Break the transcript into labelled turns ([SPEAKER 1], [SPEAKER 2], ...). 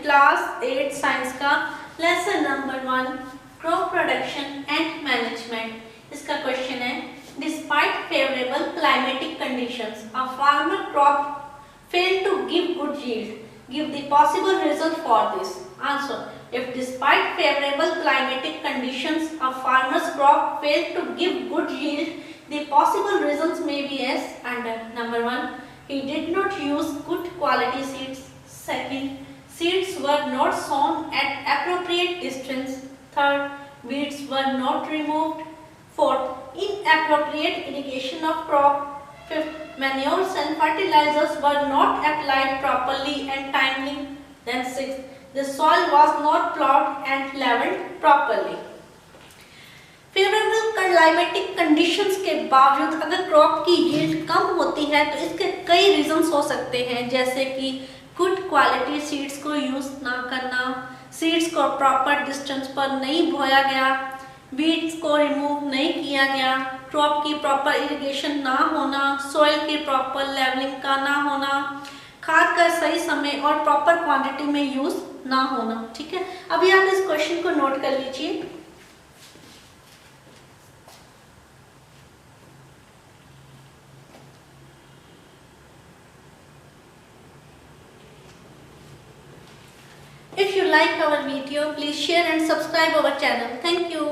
[SPEAKER 1] Class 8 science का lesson number 1 crop production and management. इसका question है, despite favourable climatic conditions a farmer crop failed to give good yield. Give the possible reason for this. Answer: if despite favorable climatic conditions a farmer's crop failed to give good yield, the possible reasons may be as under. Number 1, he did not use good quality seeds. Second, seeds were not sown at appropriate distance. Third, weeds were not removed. Fourth, inappropriate irrigation of crop. Fifth, manures and fertilizers were not applied properly and timely. Then sixth, the soil was not plowed and leveled properly. Favourable climatic conditions के बावजूद अगर crop की yield कम होती है तो इसके कई reasons हो सकते हैं, जैसे कि गुड क्वालिटी सीड्स को यूज ना करना, सीड्स को प्रॉपर डिस्टेंस पर नहीं बोया गया, बीड्स को रिमूव नहीं किया गया, क्रॉप की प्रॉपर इरिगेशन ना होना, सॉइल की प्रॉपर लेवलिंग का ना होना, खाद का सही समय और प्रॉपर क्वांटिटी में यूज ना होना। ठीक है, अभी आप इस क्वेश्चन को नोट कर लीजिए। If you like our video, please share and subscribe our channel. Thank you.